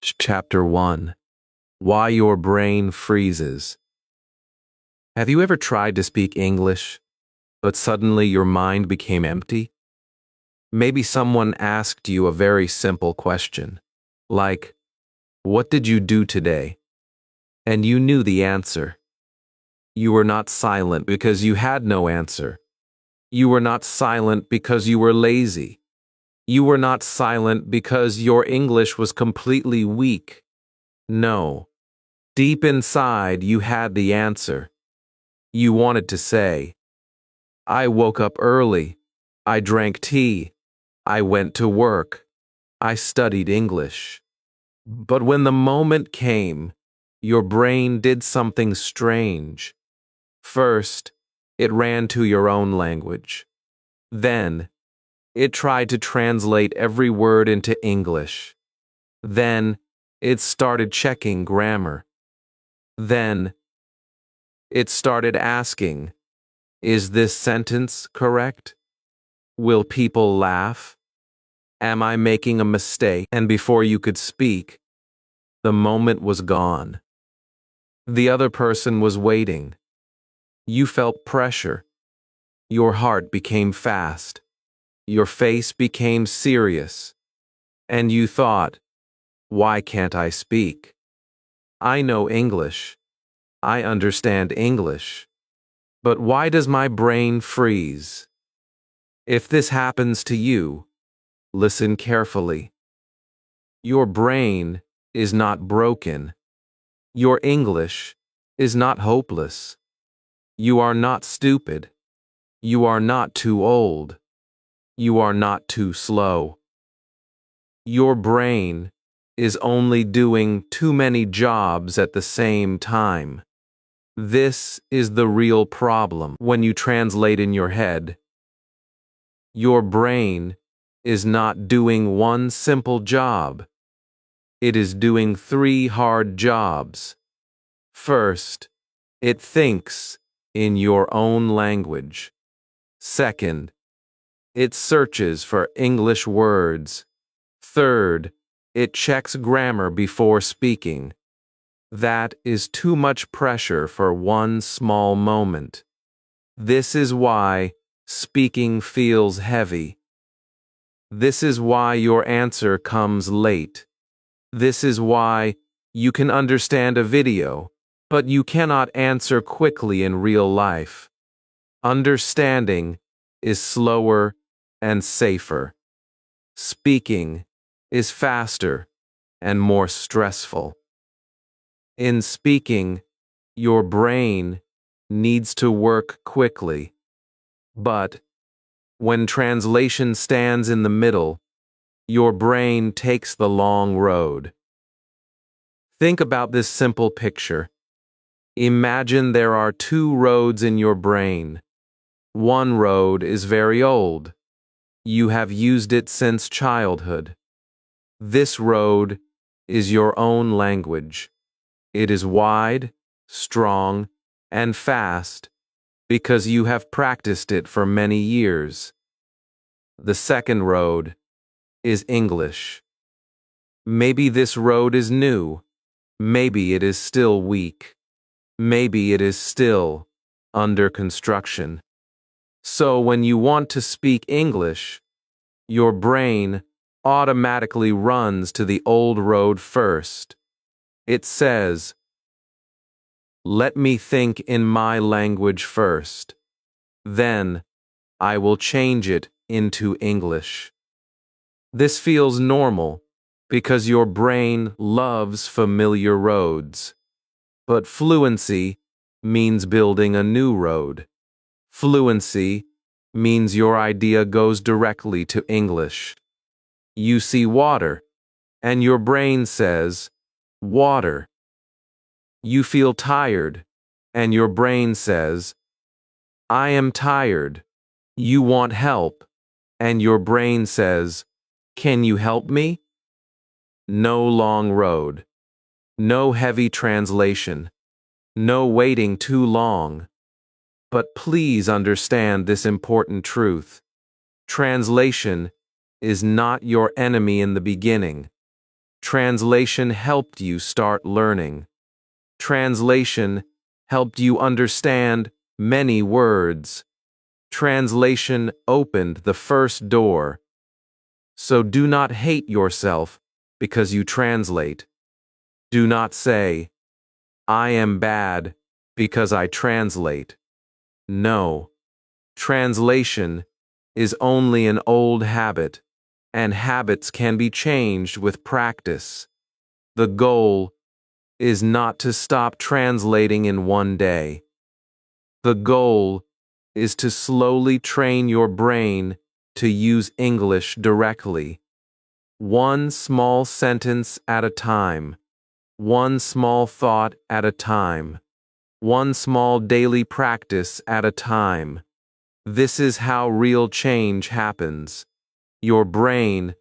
Chapter 1. Why Your Brain Freezes. Have you ever tried to speak English, but suddenly your mind became empty? Maybe someone asked you a very simple question, like, "What did you do today?" And you knew the answer. You were not silent because you had no answer. You were not silent because you were lazy. You were not silent because your English was completely weak. No. Deep inside, you had the answer. You wanted to say, "I woke up early. I drank tea. I went to work. I studied English." But when the moment came, your brain did something strange. First, it ran to your own language. Then, it tried to translate every word into English. Then, it started checking grammar. Then, it started asking, "Is this sentence correct? Will people laugh? Am I making a mistake?" And before you could speak, the moment was gone. The other person was waiting. You felt pressure. Your heart became fast. Your face became serious. And you thought, "Why can't I speak? I know English. I understand English. But why does my brain freeze?" If this happens to you, listen carefully. Your brain is not broken. Your English is not hopeless. You are not stupid. You are not too old. You are not too slow. Your brain is only doing too many jobs at the same time. This is the real problem when you translate in your head. Your brain is not doing one simple job. It is doing 3 hard jobs. First, it thinks in your own language. Second, it searches for English words. Third, it checks grammar before speaking. That is too much pressure for one small moment. This is why speaking feels heavy. This is why your answer comes late. This is why you can understand a video, but you cannot answer quickly in real life. Understanding is slower and safer. Speaking is faster and more stressful. In speaking, your brain needs to work quickly. But when translation stands in the middle, your brain takes the long road. Think about this simple picture. Imagine there are 2 roads in your brain. One road is very old. You have used it since childhood. This road is your own language. It is wide, strong, and fast because you have practiced it for many years. The second road is English. Maybe this road is new. Maybe it is still weak. Maybe it is still under construction. So when you want to speak English, your brain automatically runs to the old road first. It says, "Let me think in my language first. Then I will change it into English." This feels normal because your brain loves familiar roads. But fluency means building a new road. Fluency means your idea goes directly to English. You see water, and your brain says, "Water." You feel tired, and your brain says, "I am tired." You want help, and your brain says, "Can you help me?" No long road. No heavy translation. No waiting too long. But please understand this important truth. Translation is not your enemy in the beginning. Translation helped you start learning. Translation helped you understand many words. Translation opened the first door. So do not hate yourself because you translate. Do not say, I am bad because I translate. No, translation is only an old habit, and habits can be changed with practice. The goal is not to stop translating in one day. The goal is to slowly train your brain to use English directly. One small sentence at a time. One small thought at a time. One small daily practice at a time. This is how real change happens. Your brain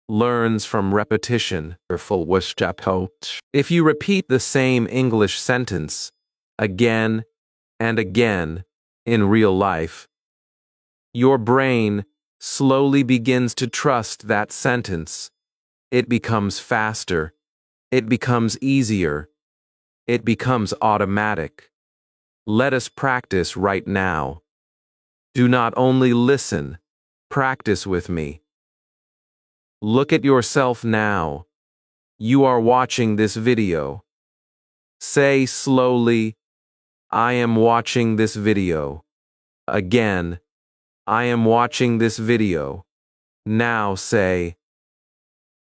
learns from repetition. If you repeat the same English sentence again and again in real life, your brain slowly begins to trust that sentence. It becomes faster. It becomes easier. It becomes automatic. Let us practice right now. Do not only listen, practice with me. Look at yourself now. You are watching this video. Say slowly, I am watching this video. Again, I am watching this video. Now say,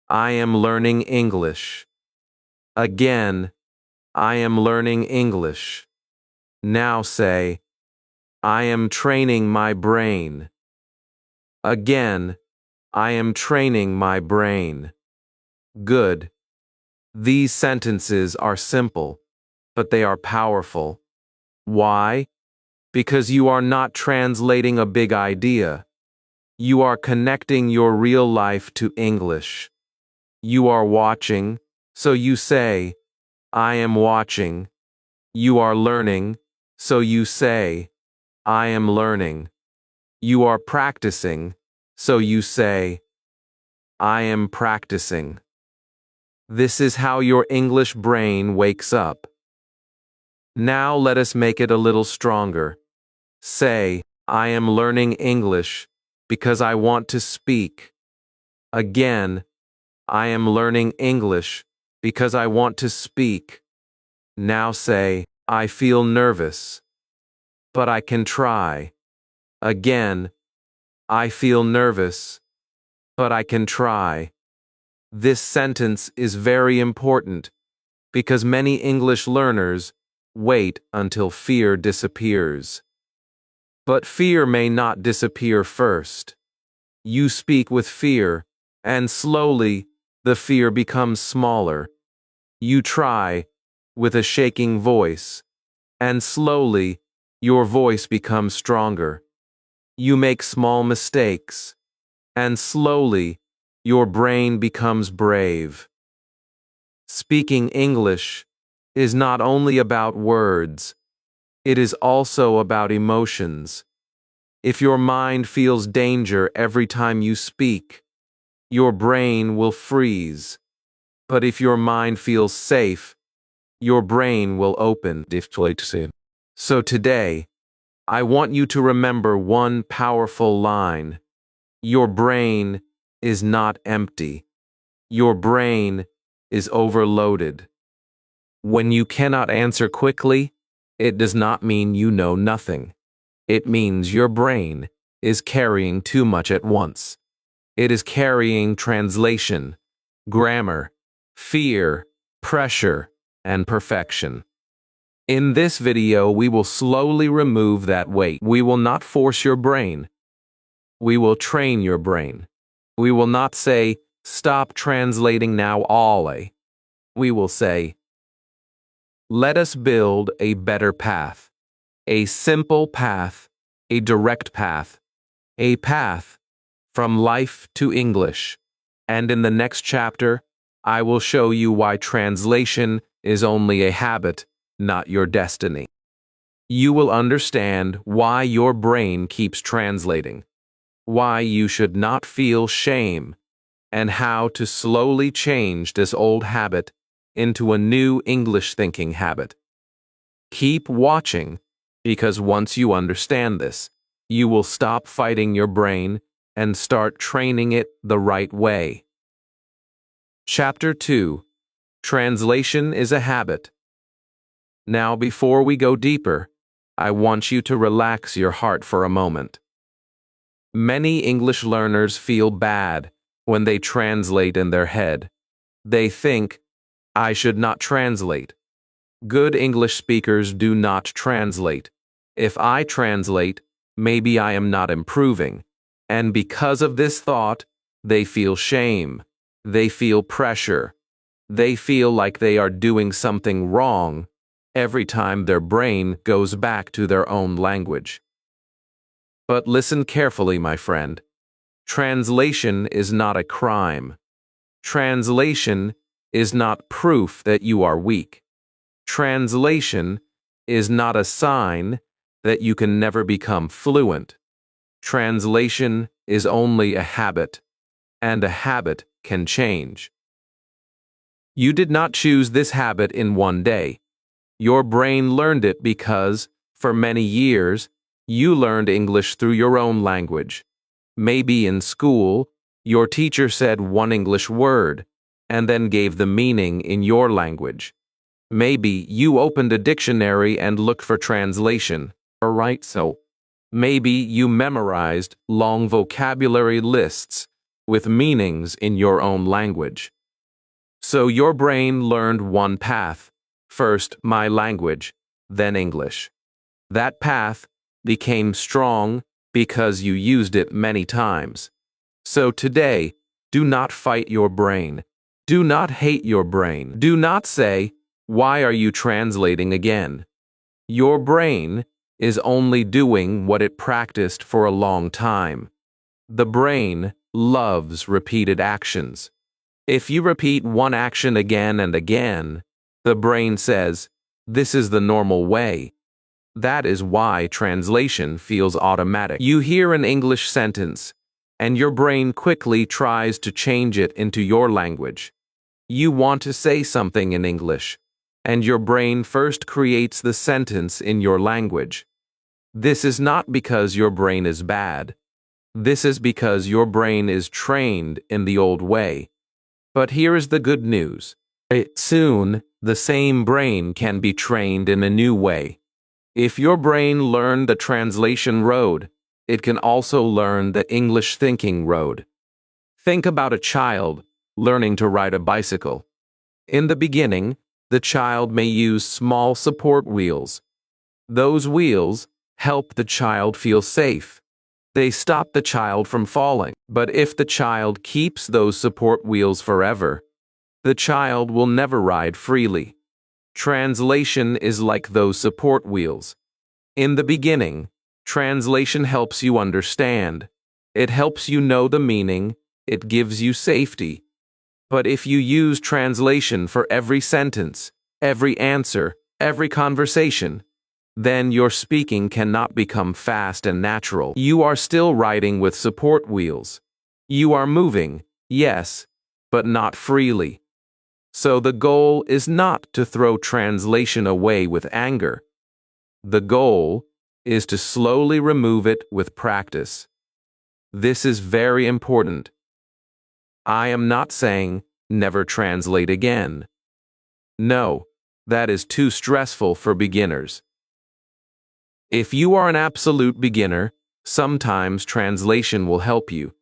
I am learning English. Again, I am learning English. Now say, I am training my brain. Again, I am training my brain. Good. These sentences are simple, but they are powerful. Why? Because you are not translating a big idea. You are connecting your real life to English. You are watching, so you say, I am watching. You are learning, so you say, I am learning. You are practicing, so you say, I am practicing. This is how your English brain wakes up. Now let us make it a little stronger. Say, I am learning English because I want to speak. Again, I am learning English because I want to speak. Now say, I feel nervous, but I can try. Again, I feel nervous, but I can try. This sentence is very important because many English learners wait until fear disappears. But fear may not disappear first. You speak with fear, and slowly the fear becomes smaller. You try with a shaking voice, and slowly your voice becomes stronger. You make small mistakes, and slowly your brain becomes brave. Speaking English is not only about words, it is also about emotions. If your mind feels danger every time you speak, your brain will freeze. But if your mind feels safe, your brain will open. So today, I want you to remember one powerful line. Your brain is not empty. Your brain is overloaded. When you cannot answer quickly, it does not mean you know nothing. It means your brain is carrying too much at once. It is carrying translation, grammar, fear, pressure, and perfection. In this video, we will slowly remove that weight. We will not force your brain. We will train your brain. We will not say, stop translating now, Ollie. We will say, let us build a better path, a simple path, a direct path, a path from life to English. And in the next chapter, I will show you why translation is only a habit, not your destiny. You will understand why your brain keeps translating, why you should not feel shame, and how to slowly change this old habit into a new English thinking habit. Keep watching, because once you understand this, you will stop fighting your brain and start training it the right way. Chapter 2. Translation is a habit. Now, before we go deeper, I want you to relax your heart for a moment. Many English learners feel bad when they translate in their head. They think, I should not translate. Good English speakers do not translate. If I translate, maybe I am not improving. And because of this thought, they feel shame. They feel pressure. They feel like they are doing something wrong every time their brain goes back to their own language. But listen carefully, my friend. Translation is not a crime. Translation is not proof that you are weak. Translation is not a sign that you can never become fluent. Translation is only a habit, and a habit can change. You did not choose this habit in one day. Your brain learned it because, for many years, you learned English through your own language. Maybe in school, your teacher said one English word and then gave the meaning in your language. Maybe you opened a dictionary and looked for translation, or right so. Maybe you memorized long vocabulary lists with meanings in your own language. So your brain learned one path, first my language, then English. That path became strong because you used it many times. So today, do not fight your brain. Do not hate your brain. Do not say, why are you translating again? Your brain is only doing what it practiced for a long time. The brain loves repeated actions. If you repeat one action again and again, the brain says, this is the normal way. That is why translation feels automatic. You hear an English sentence, and your brain quickly tries to change it into your language. You want to say something in English, and your brain first creates the sentence in your language. This is not because your brain is bad. This is because your brain is trained in the old way. But here is the good news. Soon, the same brain can be trained in a new way. If your brain learned the translation road, it can also learn the English thinking road. Think about a child learning to ride a bicycle. In the beginning, the child may use small support wheels. Those wheels help the child feel safe. They stop the child from falling. But if the child keeps those support wheels forever, the child will never ride freely. Translation is like those support wheels. In the beginning, translation helps you understand. It helps you know the meaning. It gives you safety. But if you use translation for every sentence, every answer, every conversation, then your speaking cannot become fast and natural. You are still riding with support wheels. You are moving, yes, but not freely. So the goal is not to throw translation away with anger. The goal is to slowly remove it with practice. This is very important. I am not saying never translate again. No, that is too stressful for beginners. If you are an absolute beginner, sometimes translation will help you.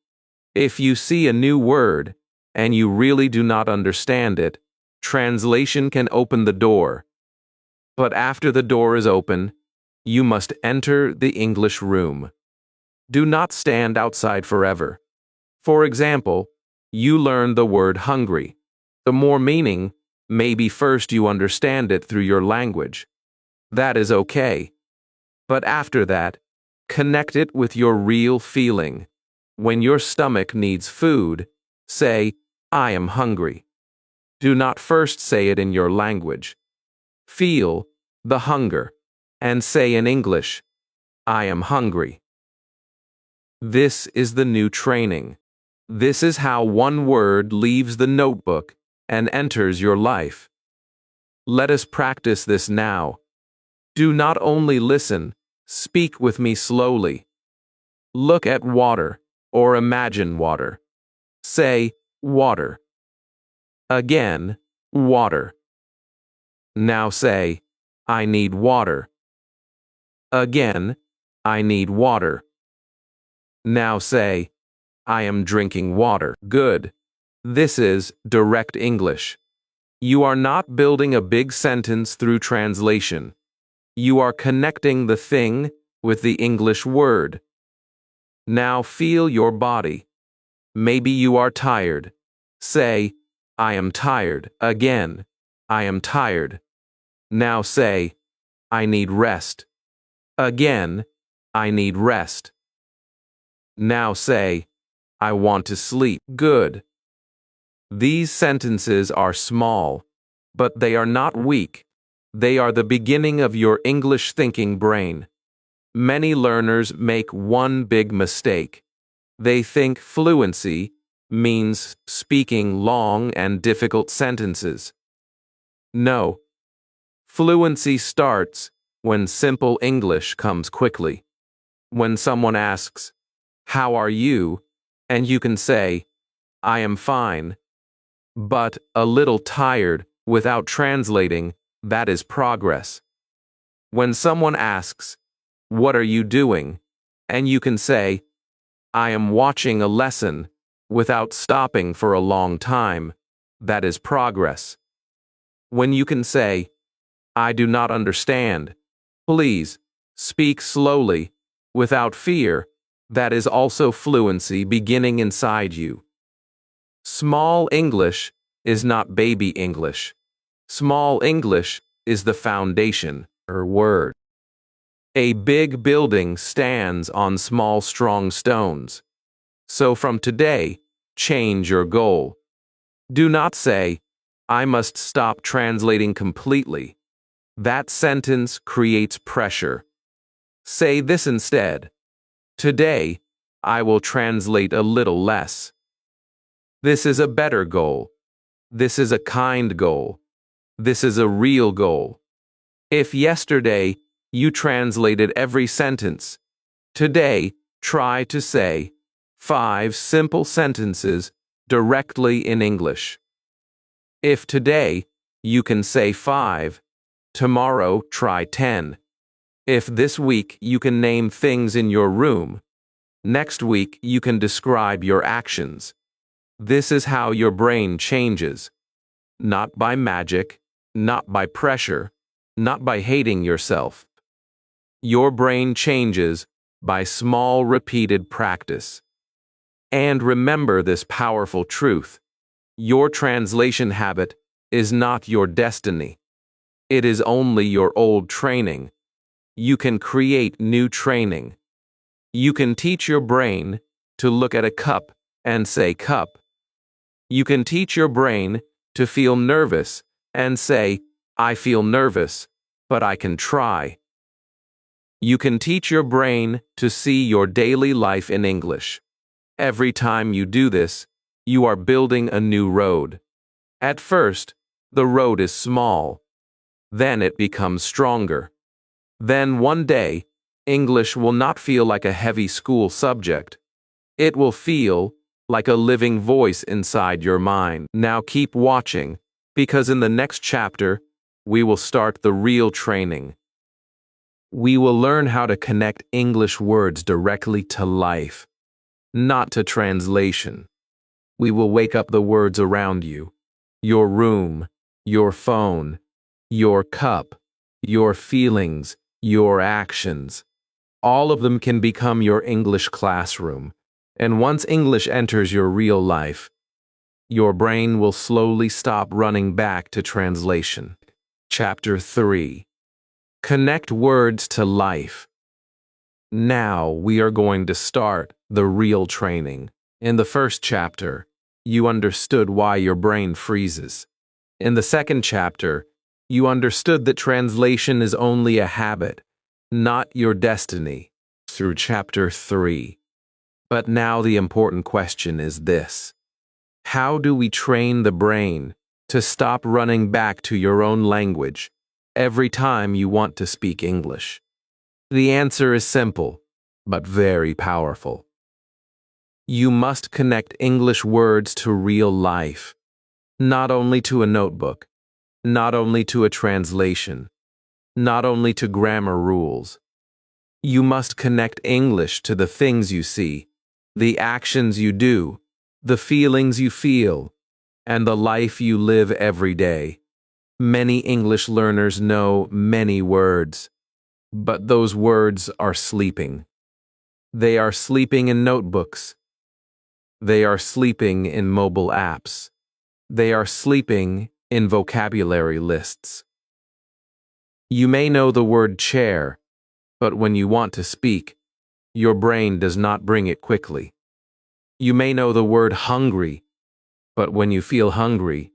If you see a new word and you really do not understand it, translation can open the door. But after the door is open, you must enter the English room. Do not stand outside forever. For example, you learn the word hungry. The more meaning, maybe first you understand it through your language. That is okay. But after that, connect it with your real feeling. When your stomach needs food, say, I am hungry. Do not first say it in your language. Feel the hunger and say in English, I am hungry. This is the new training. This is how one word leaves the notebook and enters your life. Let us practice this now. Do not only listen, speak with me slowly. Look at water or imagine water. Say, water. Again, water. Now say, I need water. Again, I need water. Now say, I am drinking water. Good. This is direct English. You are not building a big sentence through translation. You are connecting the thing with the English word. Now feel your body. Maybe you are tired. Say, I am tired. Again, I am tired. Now say, I need rest. Again, I need rest. Now say, I want to sleep. Good. These sentences are small, but they are not weak. They are the beginning of your English thinking brain. Many learners make one big mistake. They think fluency means speaking long and difficult sentences. No. Fluency starts when simple English comes quickly. When someone asks, "How are you?" and you can say, "I am fine," but a little tired without translating, that is progress. When someone asks, "What are you doing?" and you can say, "I am watching a lesson," without stopping for a long time, that is progress. When you can say, "I do not understand. Please, speak slowly, without fear," that is also fluency beginning inside you. Small English is not baby English. Small English is the foundation, or word. A big building stands on small, strong stones. So from today, change your goal. Do not say, "I must stop translating completely." That sentence creates pressure. Say this instead: "Today, I will translate a little less." This is a better goal. This is a kind goal. This is a real goal. If yesterday you translated every sentence, today try to say 5 simple sentences directly in English. If today you can say 5, tomorrow try 10. If this week you can name things in your room, next week you can describe your actions. This is how your brain changes. Not by magic, not by pressure, not by hating yourself. Your brain changes by small repeated practice. And remember this powerful truth: your translation habit is not your destiny. It is only your old training. You can create new training. You can teach your brain to look at a cup and say cup. You can teach your brain to feel nervous and say, "I feel nervous, but I can try." You can teach your brain to see your daily life in English. Every time you do this, you are building a new road. At first, the road is small. Then it becomes stronger. Then one day, English will not feel like a heavy school subject. It will feel like a living voice inside your mind. Now keep watching, because in the next chapter, we will start the real training. We will learn how to connect English words directly to life, not to translation. We will wake up the words around you: your room, your phone, your cup, your feelings, your actions. All of them can become your English classroom. And once English enters your real life, your brain will slowly stop running back to translation. Chapter 3. Connect words to life. Now we are going to start the real training. In the first chapter, you understood why your brain freezes. In the second chapter, you understood that translation is only a habit, not your destiny. Through chapter 3, But now the important question is this: how do we train the brain to stop running back to your own language every time you want to speak English? The answer is simple, but very powerful. You must connect English words to real life, not only to a notebook, not only to a translation, not only to grammar rules. You must connect English to the things you see, the actions you do, the feelings you feel, and the life you live every day. Many English learners know many words, but those words are sleeping. They are sleeping in notebooks. They are sleeping in mobile apps. They are sleeping in vocabulary lists. You may know the word chair, but when you want to speak, your brain does not bring it quickly. You may know the word hungry, but when you feel hungry,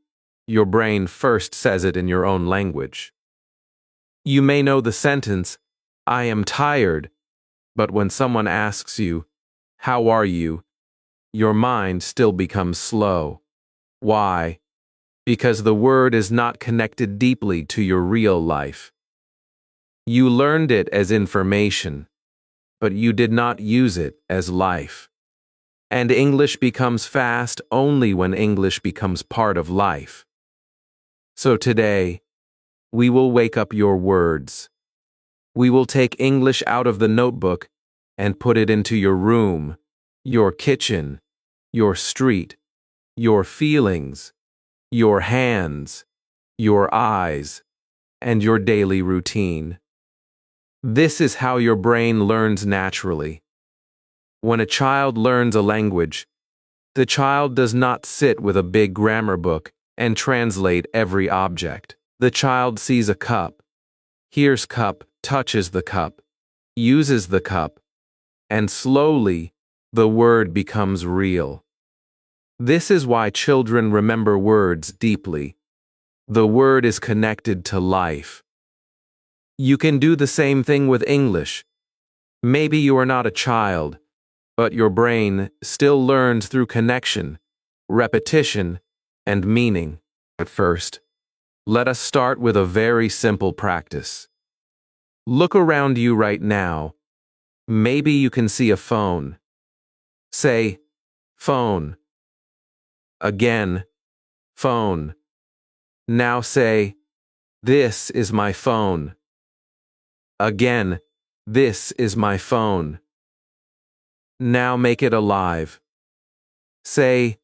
your brain first says it in your own language. You may know the sentence, "I am tired," but when someone asks you, "How are you?" your mind still becomes slow. Why? Because the word is not connected deeply to your real life. You learned it as information, but you did not use it as life. And English becomes fast only when English becomes part of life. So today, we will wake up your words. We will take English out of the notebook and put it into your room, your kitchen, your street, your feelings, your hands, your eyes, and your daily routine. This is how your brain learns naturally. When a child learns a language, the child does not sit with a big grammar book and translate every object. The child sees a cup, hears cup, touches the cup, uses the cup, and slowly the word becomes real. This is why children remember words deeply. The word is connected to life. You can do the same thing with English. Maybe you are not a child, but your brain still learns through connection, repetition, and meaning. At first, let us start with a very simple practice. Look around you right now. Maybe you can see a phone. Say, phone. Again, phone. Now say, this is my phone. Again, this is my phone. Now make it alive. Say,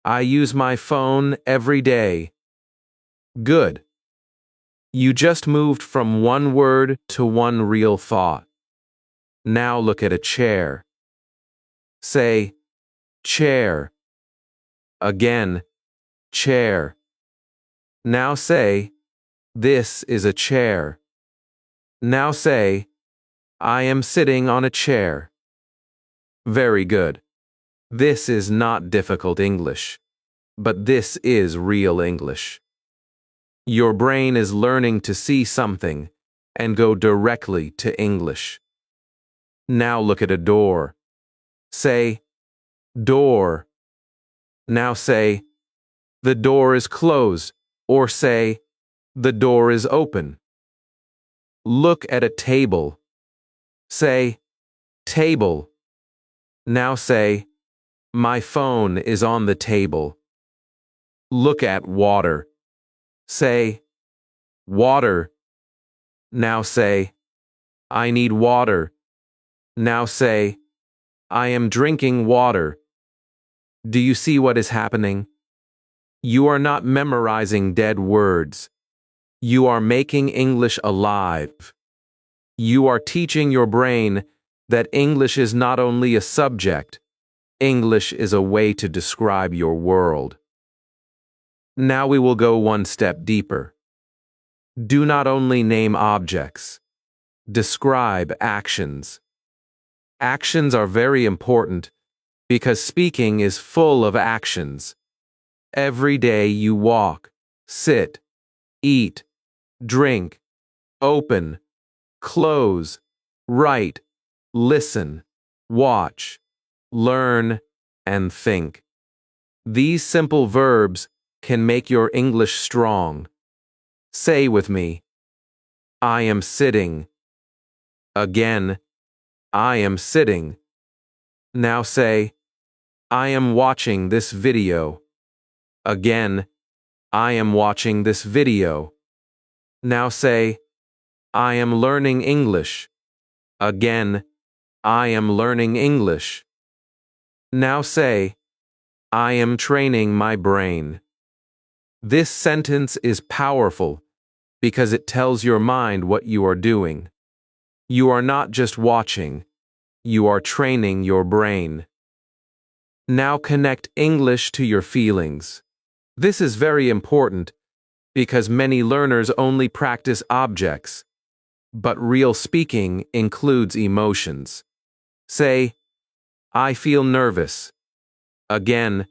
I use my phone every day. Good. You just moved from one word to one real thought. Now look at a chair. Say, chair. Again, chair. Now say, this is a chair. Now say, I am sitting on a chair. Very good. This is not difficult English, but this is real English. Your brain is learning to see something and go directly to English. Now look at a door. Say, door. Now say, the door is closed, or say, the door is open. Look at a table. Say, table. Now say, my phone is on the table. Look at water. Say, water. Now say, I need water. Now say, I am drinking water. Do you see what is happening? You are not memorizing dead words. You are making English alive. You are teaching your brain that English is not only a subject, English is a way to describe your world. Now we will go one step deeper. Do not only name objects. Describe actions. Actions are very important because speaking is full of actions. Every day you walk, sit, eat, drink, open, close, write, listen, watch. learn, and think. These simple verbs can make your English strong. Say with me, I am sitting. Again, I am sitting. Now say, I am watching this video. Again, I am watching this video. Now say, I am learning English. Again, I am learning English. Now say, I am training my brain. This sentence is powerful because it tells your mind what you are doing. You are not just watching, you are training your brain. Now connect English to your feelings. This is very important because many learners only practice objects, but real speaking includes emotions. Say, I feel nervous. Again,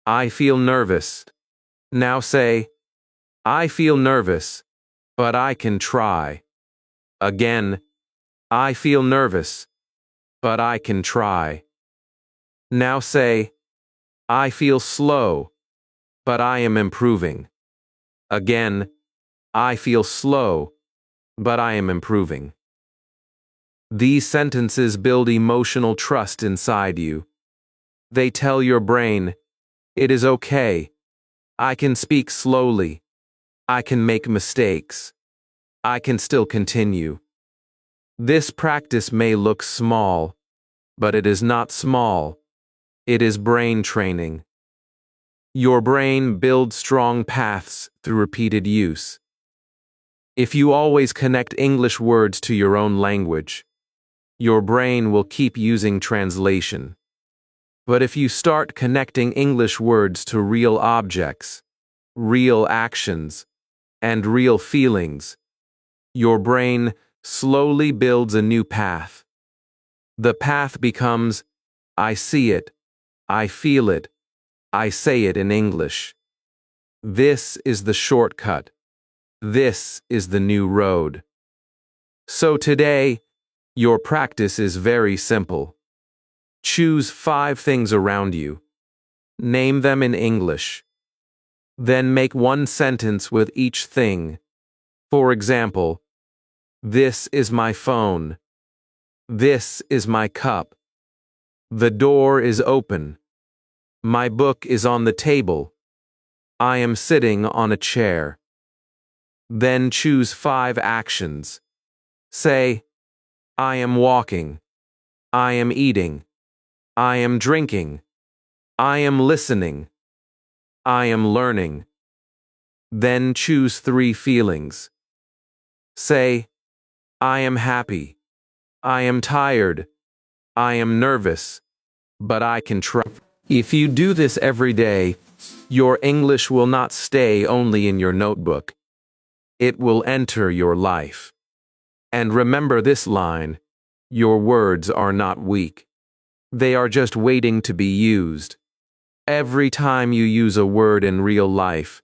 I feel nervous. Now say, I feel nervous, but I can try. Again, I feel nervous, but I can try. Now say, I feel slow, but I am improving. Again, I feel slow, but I am improving. These sentences build emotional trust inside you. They tell your brain, it is okay. I can speak slowly. I can make mistakes. I can still continue. This practice may look small, but it is not small. It is brain training. Your brain builds strong paths through repeated use. If you always connect English words to your own language, your brain will keep using translation. But if you start connecting English words to real objects, real actions, and real feelings, your brain slowly builds a new path. The path becomes, I see it, I feel it, I say it in English. This is the shortcut. This is the new road. So today, your practice is very simple. Choose 5 things around you. Name them in English. Then make one sentence with each thing. For example, this is my phone. This is my cup. The door is open. My book is on the table. I am sitting on a chair. Then choose 5 actions. Say, I am walking. I am eating. I am drinking. I am listening. I am learning. Then choose 3 feelings. Say, I am happy. I am tired. I am nervous. But I can try. If you do this every day, your English will not stay only in your notebook. It will enter your life. And remember this line, your words are not weak. They are just waiting to be used. Every time you use a word in real life,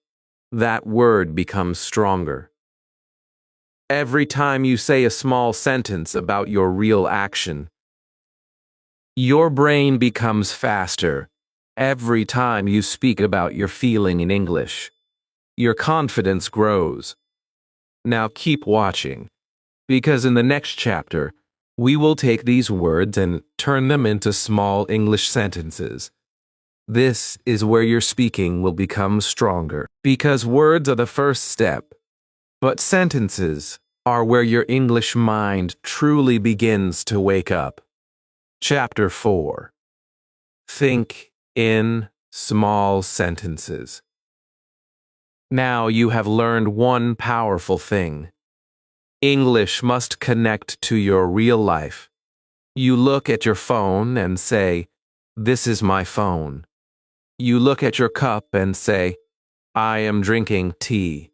that word becomes stronger. Every time you say a small sentence about your real action, your brain becomes faster. Every time you speak about your feeling in English, your confidence grows. Now keep watching, because in the next chapter, we will take these words and turn them into small English sentences. This is where your speaking will become stronger, because words are the first step, but sentences are where your English mind truly begins to wake up. Chapter 4. Think in small sentences. Now you have learned one powerful thing. English must connect to your real life. You look at your phone and say, this is my phone. You look at your cup and say, I am drinking tea.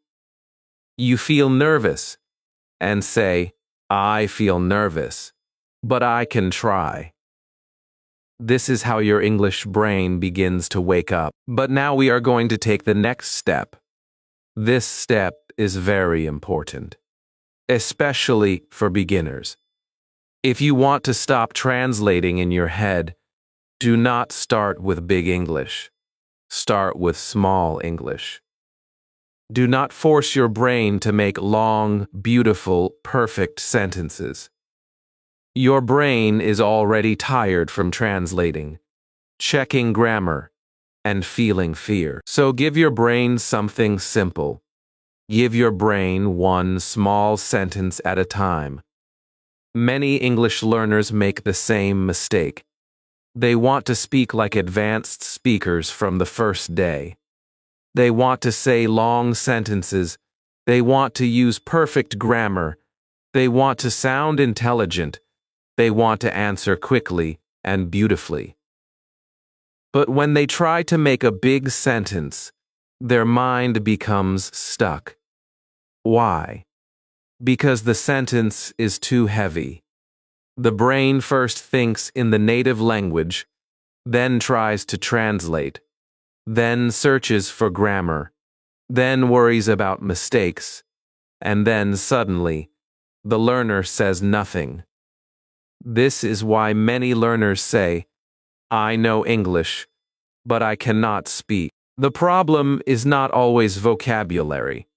You feel nervous and say, I feel nervous, but I can try. This is how your English brain begins to wake up. But now we are going to take the next step. This step is very important, especially for beginners. If you want to stop translating in your head, Do not start with big English. Start with small English. Do not force your brain to make long, beautiful, perfect sentences. Your brain is already tired from translating, checking grammar, and feeling fear. So give your brain something simple. Give your brain one small sentence at a time. Many English learners make the same mistake. They want to speak like advanced speakers from the first day. They want to say long sentences. They want to use perfect grammar. They want to sound intelligent. They want to answer quickly and beautifully. But when they try to make a big sentence, their mind becomes stuck. Why? Because the sentence is too heavy. The brain first thinks in the native language, then tries to translate, then searches for grammar, then worries about mistakes, and then suddenly, the learner says nothing. This is why many learners say, "I know English, but I cannot speak." The problem is not always vocabulary.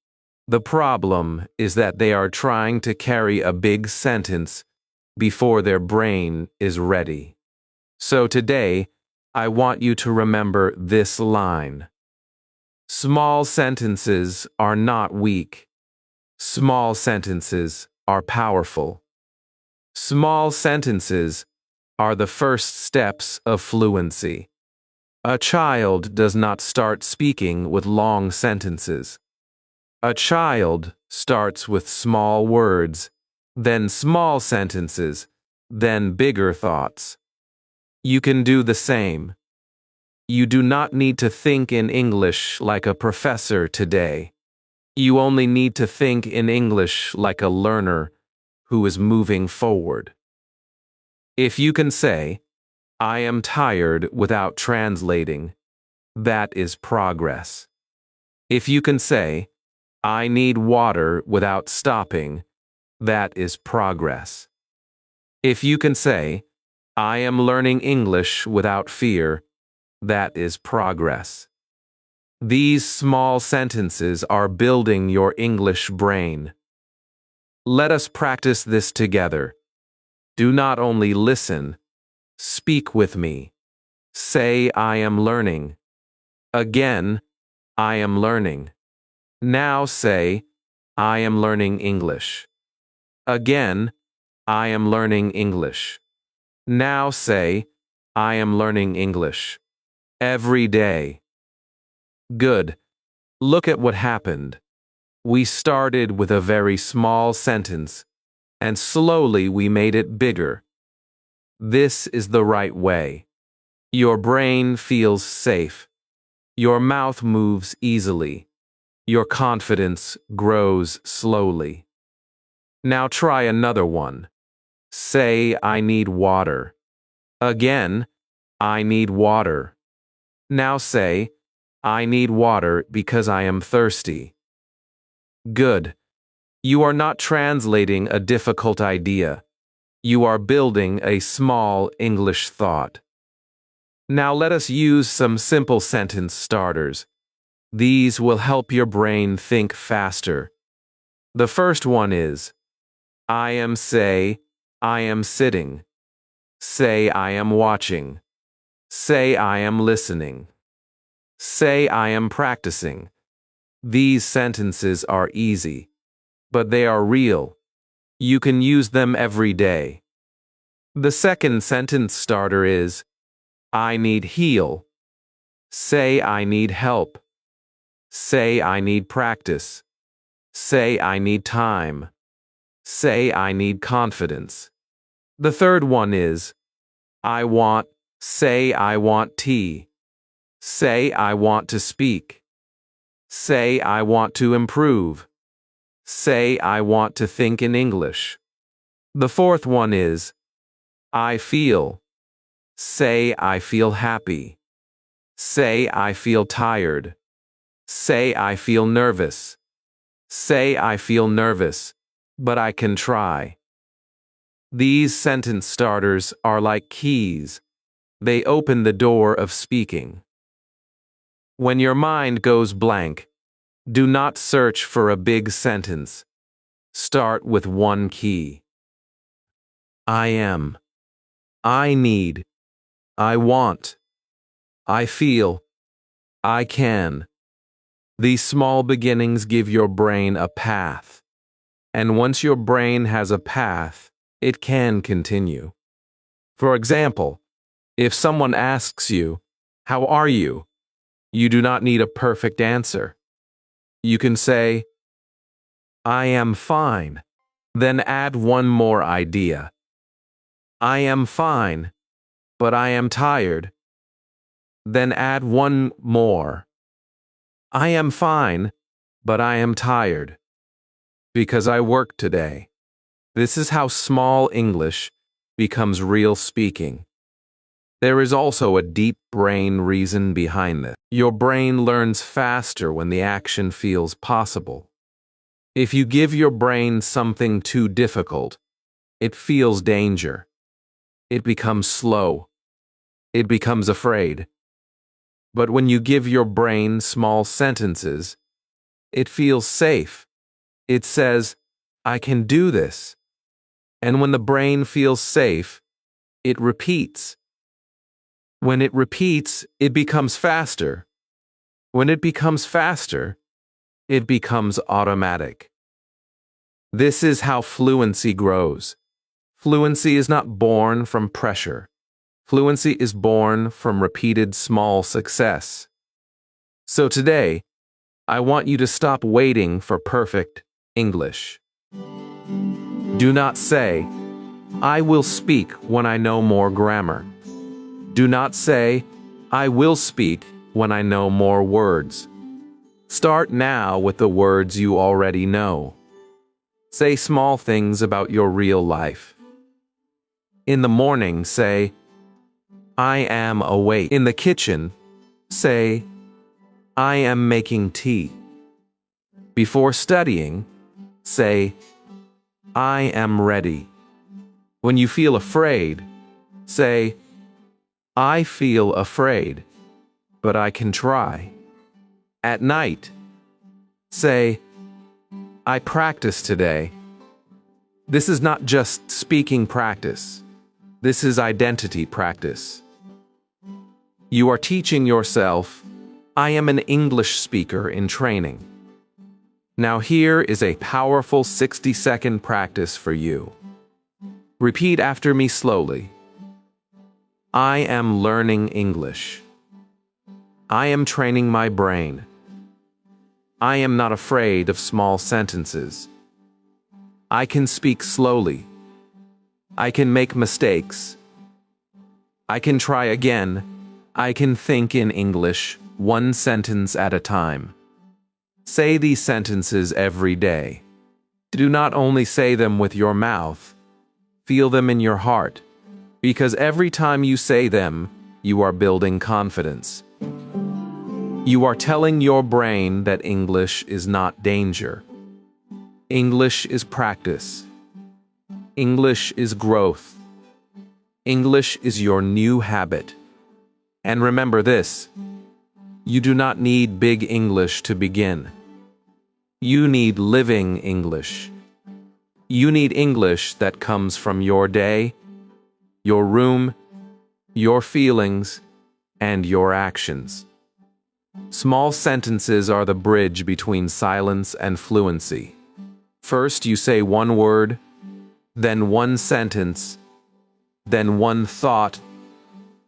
The problem is that they are trying to carry a big sentence before their brain is ready. So today, I want you to remember this line. Small sentences are not weak. Small sentences are powerful. Small sentences are the first steps of fluency. A child does not start speaking with long sentences. A child starts with small words, then small sentences, then bigger thoughts. You can do the same. You do not need to think in English like a professor today. You only need to think in English like a learner who is moving forward. If you can say, "I am tired" without translating, that is progress. If you can say, "I need water" without stopping, that is progress. If you can say, "I am learning English" without fear, that is progress. These small sentences are building your English brain. Let us practice this together. Do not only listen, speak with me. Say, "I am learning." Again, "I am learning." Now say, "I am learning English." Again, "I am learning English." Now say, "I am learning English." Every day. Good. Look at what happened. We started with a very small sentence, and slowly we made it bigger. This is the right way. Your brain feels safe. Your mouth moves easily. Your confidence grows slowly. Now try another one. Say, "I need water." Again, "I need water." Now say, "I need water because I am thirsty." Good. You are not translating a difficult idea. You are building a small English thought. Now let us use some simple sentence starters. These will help your brain think faster. The first one is, I am say, I am sitting. Say, I am watching. Say, I am listening. Say, I am practicing. These sentences are easy, but they are real. You can use them every day. The second sentence starter is, I need heal. Say, I need help. Say, I need practice. Say, I need time. Say, I need confidence. The third one is, I want. Say, I want tea. Say, I want to speak. Say, I want to improve. Say, I want to think in English. The fourth one is, I feel. Say, I feel happy. Say, I feel tired. Say, I feel nervous. Say, I feel nervous, but I can try. These sentence starters are like keys. They open the door of speaking. When your mind goes blank, do not search for a big sentence. Start with one key. I am. I need. I want. I feel. I can. These small beginnings give your brain a path. And once your brain has a path, it can continue. For example, if someone asks you, "How are you?" you do not need a perfect answer. You can say, "I am fine." Then add one more idea. "I am fine, but I am tired." Then add one more. "I am fine, but I am tired because I worked today." This is how small English becomes real speaking. There is also a deep brain reason behind this. Your brain learns faster when the action feels possible. If you give your brain something too difficult, it feels danger. It becomes slow. It becomes afraid. But when you give your brain small sentences, it feels safe. It says, "I can do this." And when the brain feels safe, it repeats. When it repeats, it becomes faster. When it becomes faster, it becomes automatic. This is how fluency grows. Fluency is not born from pressure. Fluency is born from repeated small success. So today, I want you to stop waiting for perfect English. Do not say, "I will speak when I know more grammar." Do not say, "I will speak when I know more words." Start now with the words you already know. Say small things about your real life. In the morning, say, "I am awake." In the kitchen, say, "I am making tea." Before studying, say, "I am ready." When you feel afraid, say, "I feel afraid, but I can try." At night, say, "I practiced today." This is not just speaking practice. This is identity practice. You are teaching yourself, "I am an English speaker in training." Now here is a powerful 60-second practice for you. Repeat after me slowly. I am learning English. I am training my brain. I am not afraid of small sentences. I can speak slowly. I can make mistakes. I can try again. I can think in English, one sentence at a time. Say these sentences every day. Do not only say them with your mouth, feel them in your heart, because every time you say them, you are building confidence. You are telling your brain that English is not danger. English is practice. English is growth. English is your new habit. And remember this, you do not need big English to begin. You need living English. You need English that comes from your day, your room, your feelings, and your actions. Small sentences are the bridge between silence and fluency. First, you say one word, then one sentence, then one thought,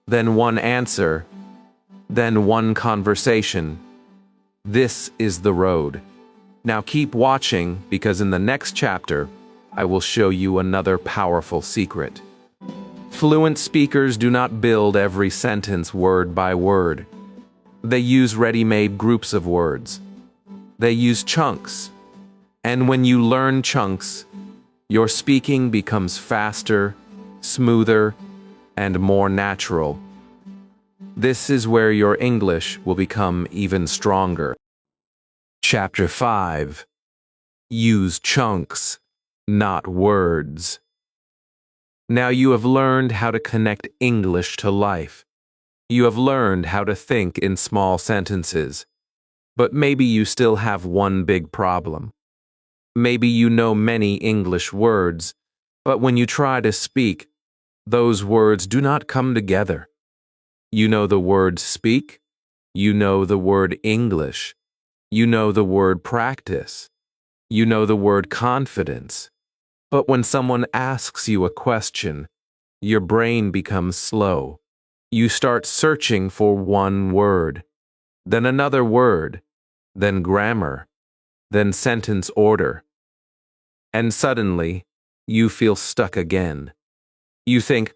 then one answer, then one conversation. This is the road. Now keep watching, because in the next chapter, I will show you another powerful secret. Fluent speakers do not build every sentence word by word. They use ready-made groups of words. They use chunks. And when you learn chunks, your speaking becomes faster, smoother, and more natural. This is where your English will become even stronger. Chapter 5. Use chunks, not words. Now you have learned how to connect English to life. You have learned how to think in small sentences. But maybe you still have one big problem. Maybe you know many English words, but when you try to speak, those words do not come together. You know the word speak. You know the word English. You know the word practice. You know the word confidence. But when someone asks you a question, your brain becomes slow. You start searching for one word, then another word, then grammar, then sentence order. And suddenly, you feel stuck again. You think,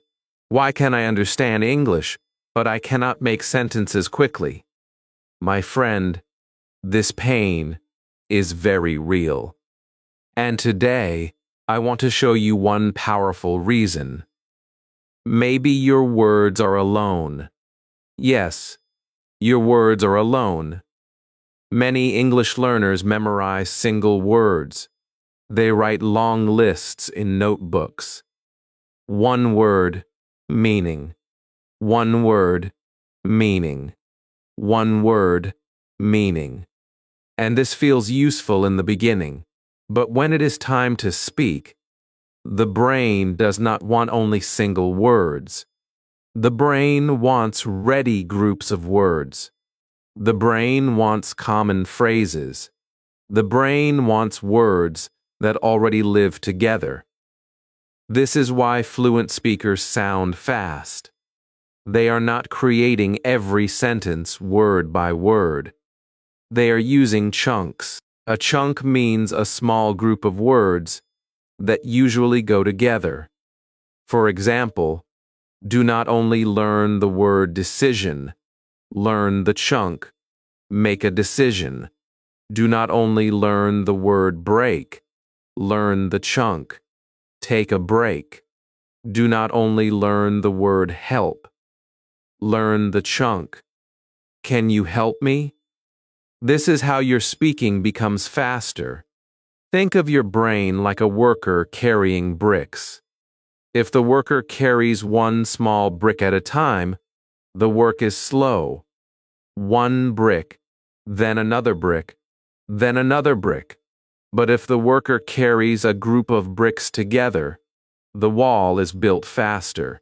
why can I understand English, but I cannot make sentences quickly? My friend, this pain is very real. And today, I want to show you one powerful reason. Maybe your words are alone. Yes, your words are alone. Many English learners memorize single words. They write long lists in notebooks. One word, meaning. One word, meaning. One word, meaning. And this feels useful in the beginning. But when it is time to speak, the brain does not want only single words. The brain wants ready groups of words. The brain wants common phrases. The brain wants words that already live together. This is why fluent speakers sound fast. They are not creating every sentence word by word. They are using chunks. A chunk means a small group of words that usually go together. For example, do not only learn the word decision, learn the chunk, make a decision. Do not only learn the word break, learn the chunk, take a break. Do not only learn the word help, learn the chunk. Can you help me? This is how your speaking becomes faster. Think of your brain like a worker carrying bricks. If the worker carries one small brick at a time, the work is slow. One brick, then another brick, then another brick. But if the worker carries a group of bricks together, the wall is built faster.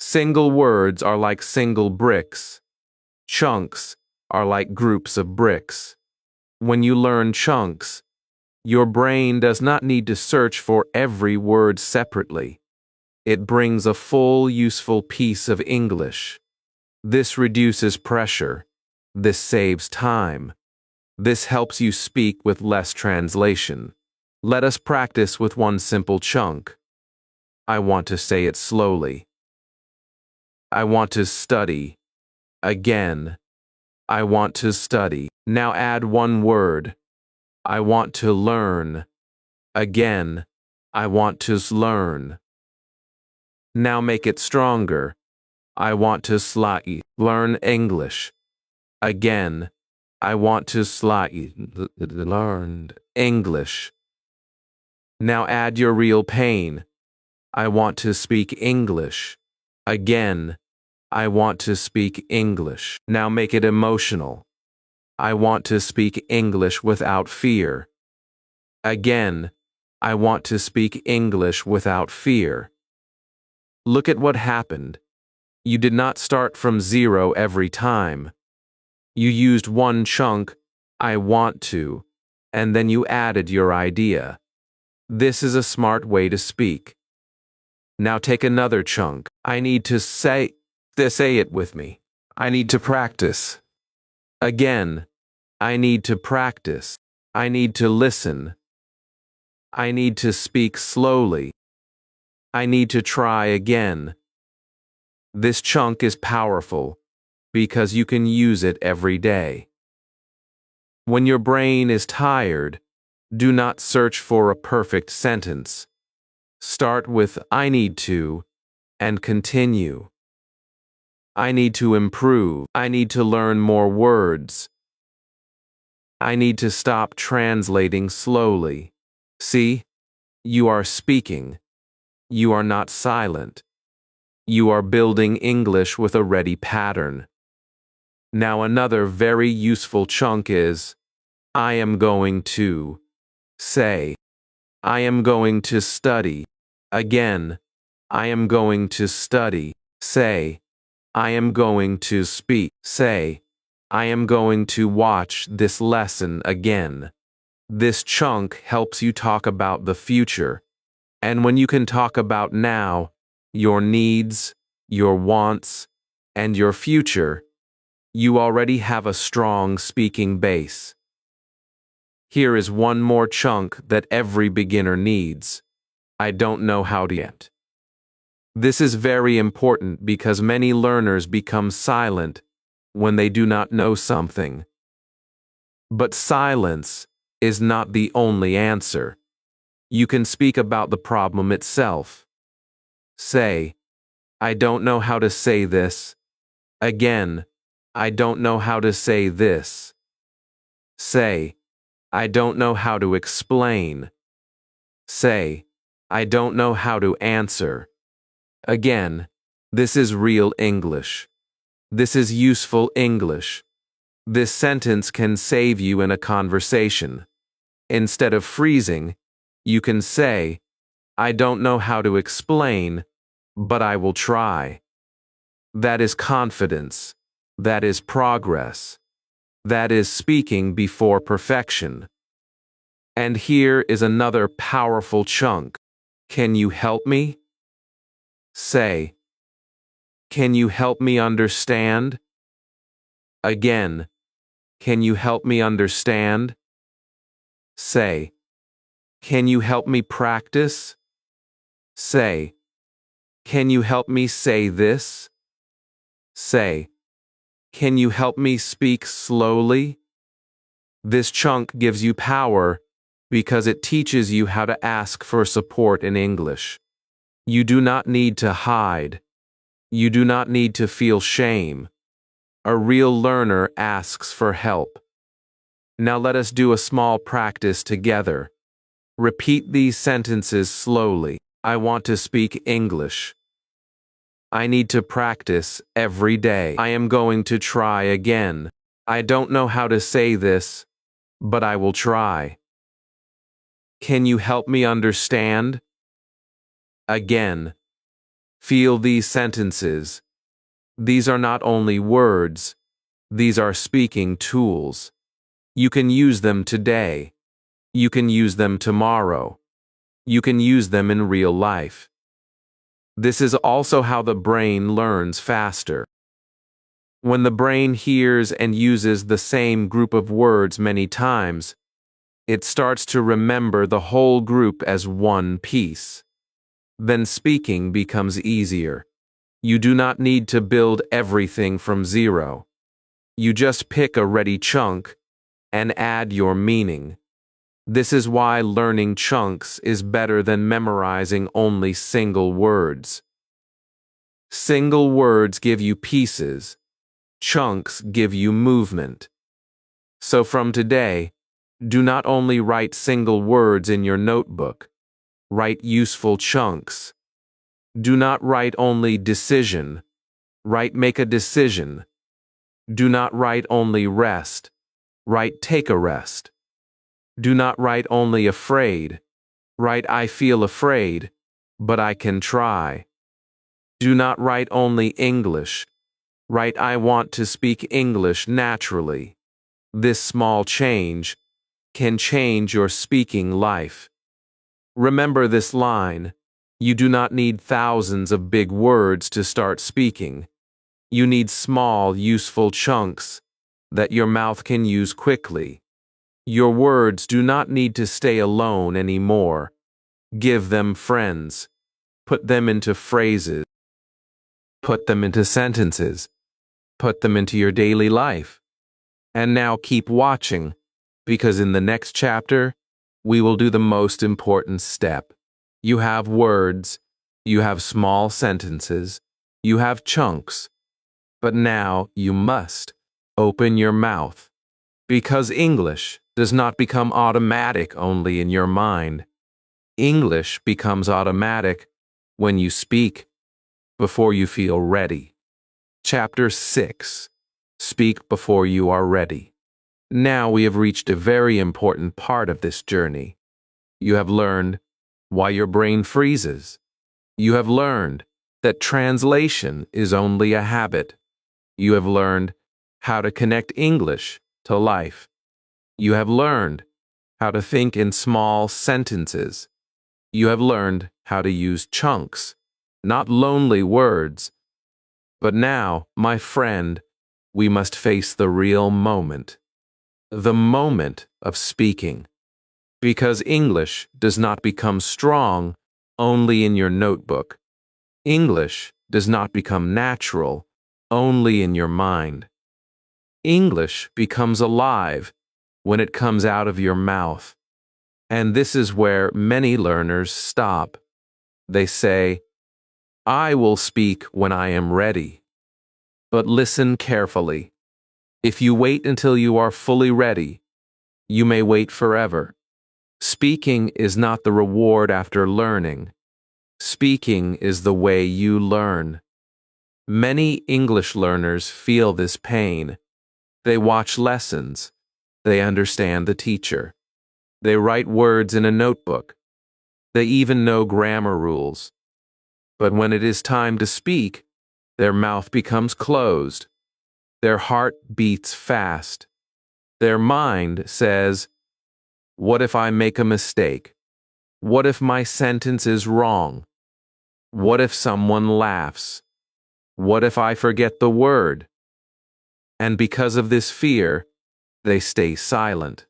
Single words are like single bricks. Chunks are like groups of bricks. When you learn chunks, your brain does not need to search for every word separately. It brings a full, useful piece of English. This reduces pressure. This saves time. This helps you speak with less translation. Let us practice with one simple chunk. I want to say it slowly. I want to study. Again. I want to study. Now add one word. I want to learn. Again. I want to learn. Now make it stronger. I want to learn English. Again. I want to learn English. Now add your real pain. I want to speak English. Again. I want to speak English. Now make it emotional. I want to speak English without fear. Again. I want to speak English without fear. Look at what happened. You did not start from zero every time. You used one chunk, I want to, and then you added your idea. This is a smart way to speak. Now take another chunk. I need to say it with me. I need to practice. Again, I need to practice. I need to listen. I need to speak slowly. I need to try again. This chunk is powerful because you can use it every day. When your brain is tired, do not search for a perfect sentence. Start with I need to and continue. I need to improve. I need to learn more words. I need to stop translating slowly. See, you are speaking. You are not silent. You are building English with a ready pattern. Now another very useful chunk is, I am going to. Say, I am going to study. Again, I am going to study. Say, I am going to speak. Say, I am going to watch this lesson again. This chunk helps you talk about the future. And when you can talk about now, your needs, your wants, and your future, you already have a strong speaking base. Here is one more chunk that every beginner needs. I don't know how to yet. This is very important because many learners become silent when they do not know something. But silence is not the only answer. You can speak about the problem itself. Say, I don't know how to say this. Again, I don't know how to say this. Say, I don't know how to explain. Say, I don't know how to answer. Again, this is real English. This is useful English. This sentence can save you in a conversation. Instead of freezing, you can say, I don't know how to explain, but I will try. That is confidence. That is progress. That is speaking before perfection. And here is another powerful chunk. Can you help me? Say, can you help me understand? Again, can you help me understand? Say, can you help me practice? Say, can you help me say this? Say, can you help me speak slowly? This chunk gives you power because it teaches you how to ask for support in English. You do not need to hide. You do not need to feel shame. A real learner asks for help. Now let us do a small practice together. Repeat these sentences slowly. I want to speak English. I need to practice every day. I am going to try again. I don't know how to say this, but I will try. Can you help me understand? Again. Feel these sentences. These are not only words, these are speaking tools. You can use them today. You can use them tomorrow. You can use them in real life. This is also how the brain learns faster. When the brain hears and uses the same group of words many times, it starts to remember the whole group as one piece. Then speaking becomes easier. You do not need to build everything from zero. You just pick a ready chunk and add your meaning. This is why learning chunks is better than memorizing only single words. Single words give you pieces. Chunks give you movement. So from today, do not only write single words in your notebook. Write useful chunks. Do not write only decision. Write make a decision. Do not write only rest. Write take a rest. Do not write only afraid. Write I feel afraid, but I can try. Do not write only English. Write I want to speak English naturally. This small change can change your speaking life. Remember this line. You do not need thousands of big words to start speaking. You need small, useful chunks that your mouth can use quickly. Your words do not need to stay alone anymore. Give them friends. Put them into phrases. Put them into sentences. Put them into your daily life. And now keep watching, because in the next chapter, we will do the most important step. You have words, you have small sentences, you have chunks, but now you must open your mouth, because English does not become automatic only in your mind. English becomes automatic when you speak before you feel ready. Chapter 6. Speak before you are ready. Now we have reached a very important part of this journey. You have learned why your brain freezes. You have learned that translation is only a habit. You have learned how to connect English to life. You have learned how to think in small sentences. You have learned how to use chunks, not lonely words. But now, my friend, we must face the real moment. The moment of speaking. Because English does not become strong only in your notebook. English does not become natural only in your mind. English becomes alive when it comes out of your mouth. And this is where many learners stop. They say, I will speak when I am ready. But listen carefully. If you wait until you are fully ready, you may wait forever. Speaking is not the reward after learning. Speaking is the way you learn. Many English learners feel this pain. They watch lessons. They understand the teacher. They write words in a notebook. They even know grammar rules. But when it is time to speak, their mouth becomes closed. Their heart beats fast. Their mind says, what if I make a mistake? What if my sentence is wrong? What if someone laughs? What if I forget the word? And because of this fear, they stay silent.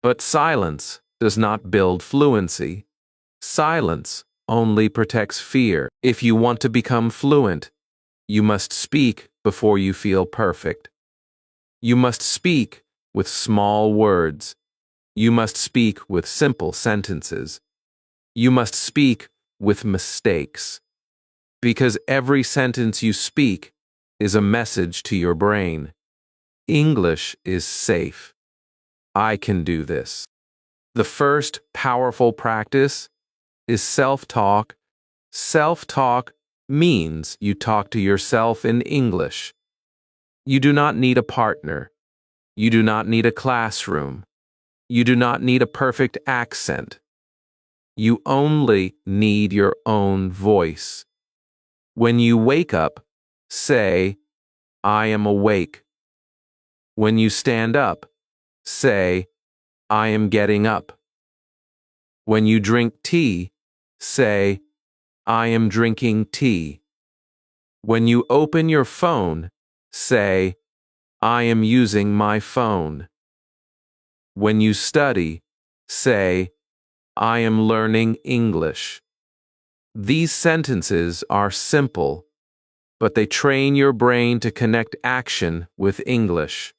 But silence does not build fluency. Silence only protects fear. If you want to become fluent, you must speak before you feel perfect. You must speak with small words. You must speak with simple sentences. You must speak with mistakes. Because every sentence you speak is a message to your brain. English is safe. I can do this. The first powerful practice is self-talk. Self-talk means you talk to yourself in English. You do not need a partner. You do not need a classroom. You do not need a perfect accent. You only need your own voice. When you wake up, say, I am awake. When you stand up, say, I am getting up. When you drink tea, say, I am drinking tea. When you open your phone, say, I am using my phone. When you study, say, I am learning English. These sentences are simple, but they train your brain to connect action with English.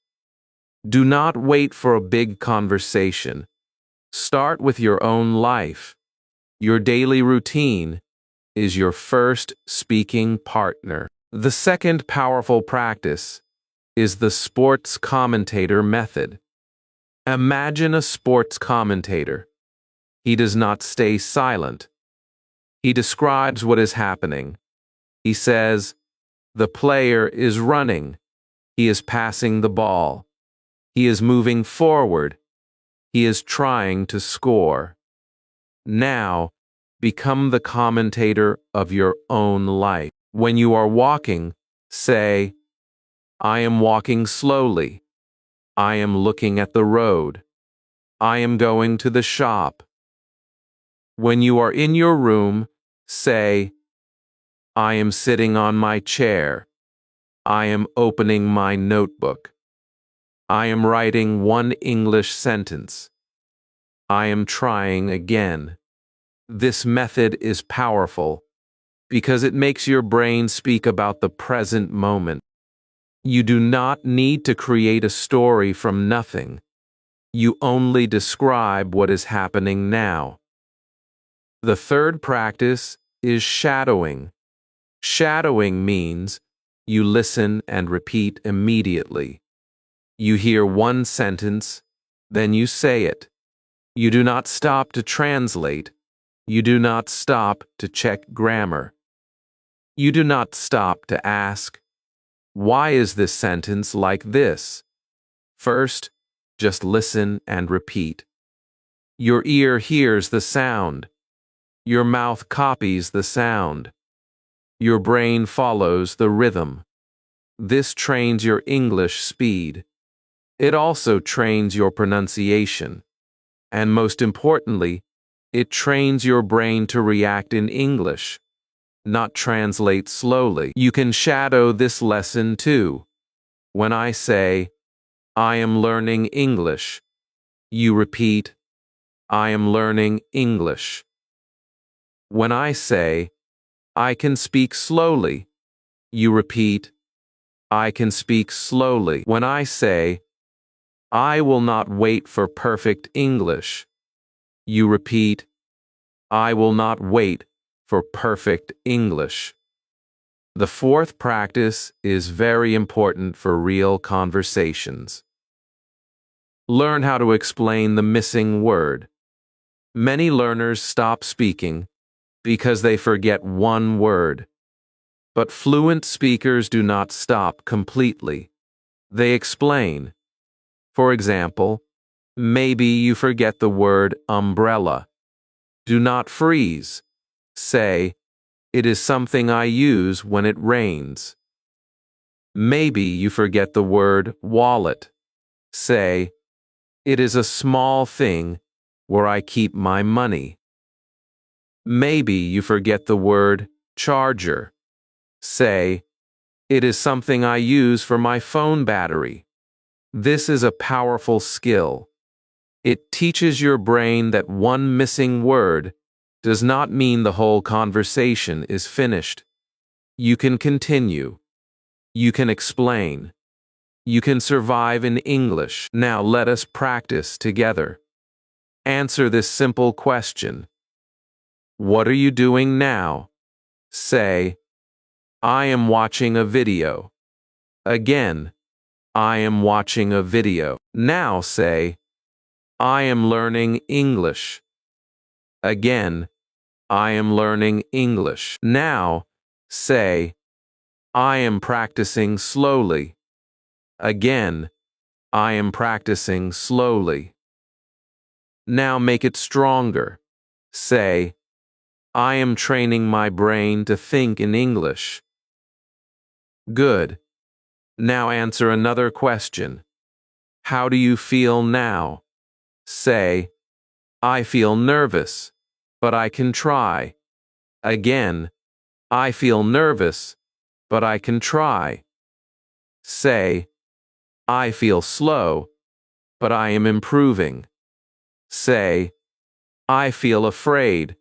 Do not wait for a big conversation. Start with your own life. Your daily routine is your first speaking partner. The second powerful practice is the sports commentator method. Imagine a sports commentator. He does not stay silent. He describes what is happening. He says, the player is running. He is passing the ball. He is moving forward. He is trying to score. Now, become the commentator of your own life. When you are walking, say, I am walking slowly. I am looking at the road. I am going to the shop. When you are in your room, say, I am sitting on my chair. I am opening my notebook. I am writing one English sentence. I am trying again. This method is powerful because it makes your brain speak about the present moment. You do not need to create a story from nothing. You only describe what is happening now. The third practice is shadowing. Shadowing means you listen and repeat immediately. You hear one sentence, then you say it. You do not stop to translate. You do not stop to check grammar. You do not stop to ask, why is this sentence like this? First, just listen and repeat. Your ear hears the sound. Your mouth copies the sound. Your brain follows the rhythm. This trains your English speed. It also trains your pronunciation. And most importantly, it trains your brain to react in English, not translate slowly. You can shadow this lesson too. When I say, I am learning English, you repeat, I am learning English. When I say, I can speak slowly, you repeat, I can speak slowly. When I say, I will not wait for perfect English, you repeat, I will not wait for perfect English. The fourth practice is very important for real conversations. Learn how to explain the missing word. Many learners stop speaking because they forget one word. But fluent speakers do not stop completely. They explain. For example, maybe you forget the word umbrella. Do not freeze. Say, it is something I use when it rains. Maybe you forget the word wallet. Say, it is a small thing where I keep my money. Maybe you forget the word charger. Say, it is something I use for my phone battery. This is a powerful skill. It teaches your brain that one missing word does not mean the whole conversation is finished. You can continue. You can explain. You can survive in English. Now let us practice together. Answer this simple question. What are you doing now? Say, I am watching a video. Again, I am watching a video. Now say, I am learning English. Again, I am learning English. Now say, I am practicing slowly. Again, I am practicing slowly. Now make it stronger. Say, I am training my brain to think in English. Good. Now answer another question. How do you feel now? Say, I feel nervous, but I can try. Again, I feel nervous, but I can try. Say, I feel slow, but I am improving. Say, I feel afraid,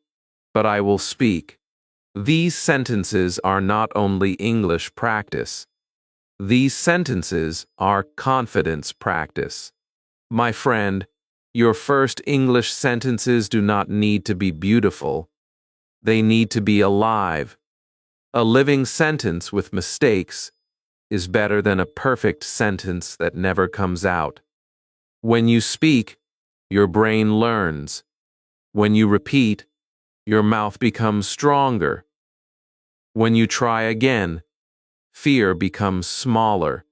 but I will speak. These sentences are not only English practice. These sentences are confidence practice. My friend, your first English sentences do not need to be beautiful. They need to be alive. A living sentence with mistakes is better than a perfect sentence that never comes out. When you speak, your brain learns. When you repeat, your mouth becomes stronger. When you try again, fear becomes smaller.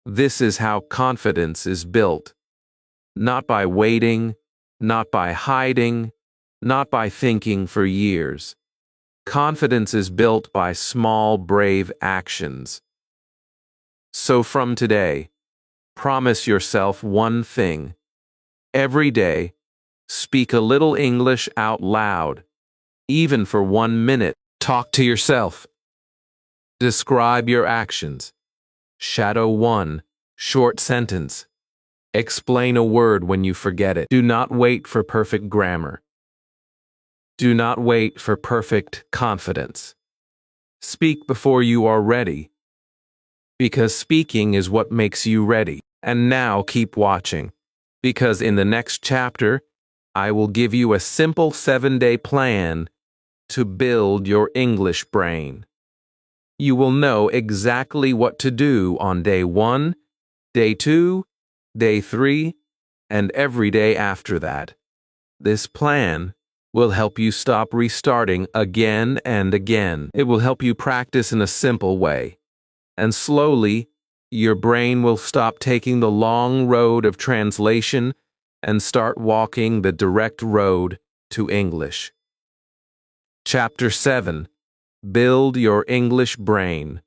This is how confidence is built. Not by waiting, not by hiding, not by thinking for years. Confidence is built by small, brave actions. So from today, promise yourself one thing. Every day, speak a little English out loud, even for 1 minute. Talk to yourself. Describe your actions. Shadow 1, short sentence. Explain a word when you forget it. Do not wait for perfect grammar. Do not wait for perfect confidence. Speak before you are ready, because speaking is what makes you ready. And now keep watching, because in the next chapter, I will give you a simple 7-day plan to build your English brain. You will know exactly what to do on day 1, day 2, day 3, and every day after that. This plan will help you stop restarting again and again. It will help you practice in a simple way. And slowly, your brain will stop taking the long road of translation and start walking the direct road to English. Chapter 7. Build your English brain.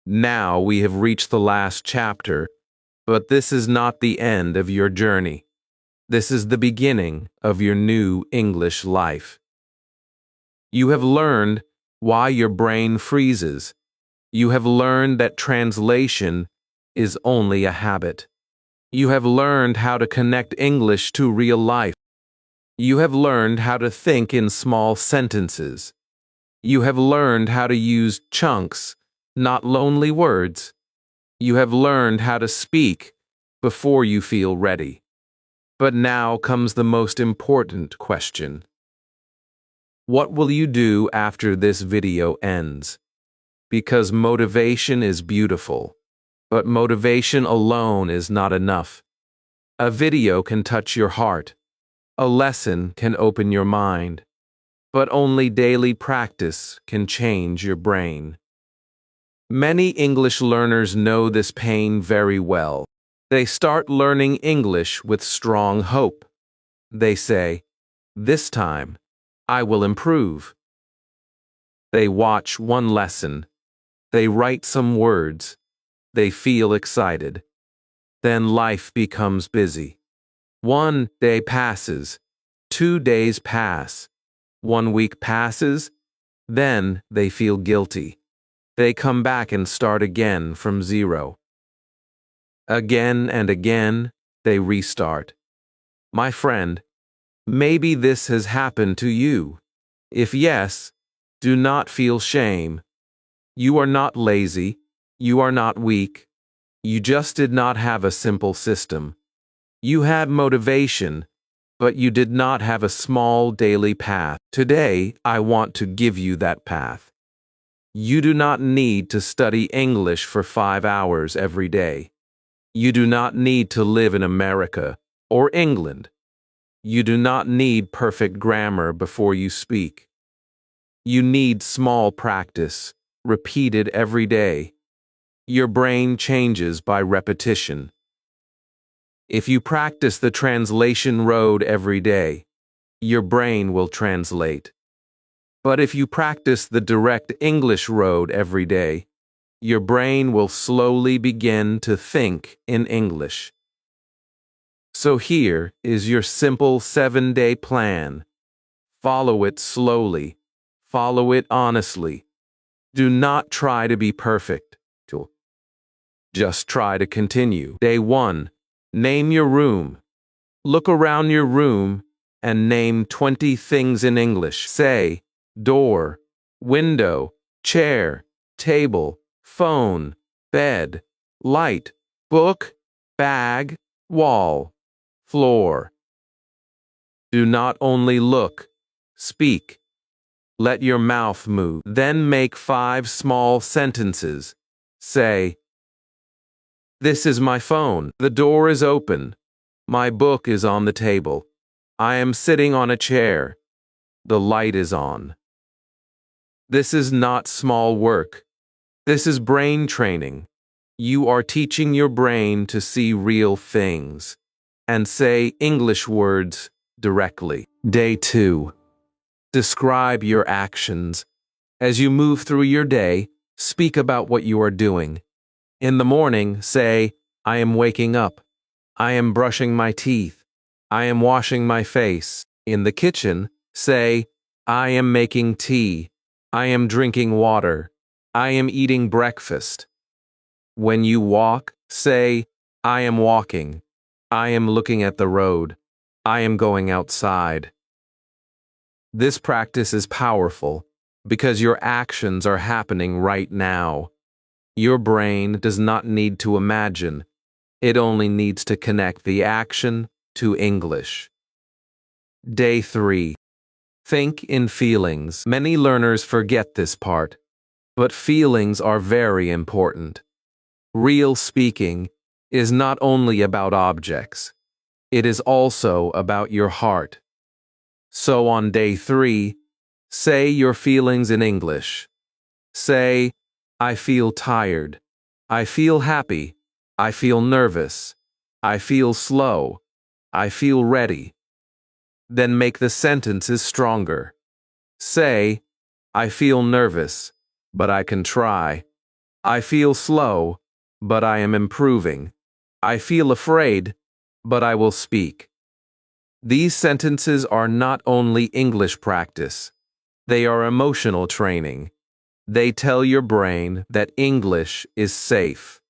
Now we have reached the last chapter, but this is not the end of your journey. This is the beginning of your new English life. You have learned why your brain freezes. You have learned that translation is only a habit. You have learned how to connect English to real life. You have learned how to think in small sentences. You have learned how to use chunks, not lonely words. You have learned how to speak before you feel ready. But now comes the most important question. What will you do after this video ends? Because motivation is beautiful, but motivation alone is not enough. A video can touch your heart. A lesson can open your mind. But only daily practice can change your brain. Many English learners know this pain very well. They start learning English with strong hope. They say, "This time, I will improve." They watch one lesson. They write some words. They feel excited. Then life becomes busy. 1 day passes. 2 days pass. 1 week passes. Then they feel guilty. They come back and start again from zero. Again and again, they restart. My friend, maybe this has happened to you. If yes, do not feel shame. You are not lazy. You are not weak. You just did not have a simple system. You had motivation, but you did not have a small daily path. Today, I want to give you that path. You do not need to study English for 5 hours every day. You do not need to live in America or England. You do not need perfect grammar before you speak. You need small practice, repeated every day. Your brain changes by repetition. If you practice the translation road every day, your brain will translate. But if you practice the direct English road every day, your brain will slowly begin to think in English. So here is your simple 7-day plan. Follow it slowly. Follow it honestly. Do not try to be perfect. Just try to continue. Day 1. Name your room. Look around your room and name 20 things in English. Say, door, window, chair, table, phone, bed, light, book, bag, wall, floor. Do not only look, speak. Let your mouth move. Then make 5 small sentences. Say, "This is my phone. The door is open. My book is on the table. I am sitting on a chair. The light is on." This is not small work. This is brain training. You are teaching your brain to see real things and say English words directly. Day 2. Describe your actions. As you move through your day, speak about what you are doing. In the morning, say, "I am waking up. I am brushing my teeth. I am washing my face." In the kitchen, say, "I am making tea. I am drinking water. I am eating breakfast." When you walk, say, "I am walking. I am looking at the road. I am going outside." This practice is powerful because your actions are happening right now. Your brain does not need to imagine. It only needs to connect the action to English. Day 3. Think in feelings. Many learners forget this part, but feelings are very important. Real speaking is not only about objects. It is also about your heart. So on day 3, say your feelings in English. Say, I feel tired. I feel happy. I feel nervous. I feel slow. I feel ready. Then make the sentences stronger. Say, I feel nervous, but I can try. I feel slow, but I am improving. I feel afraid, but I will speak. These sentences are not only English practice, they are emotional training. They tell your brain that English is safe.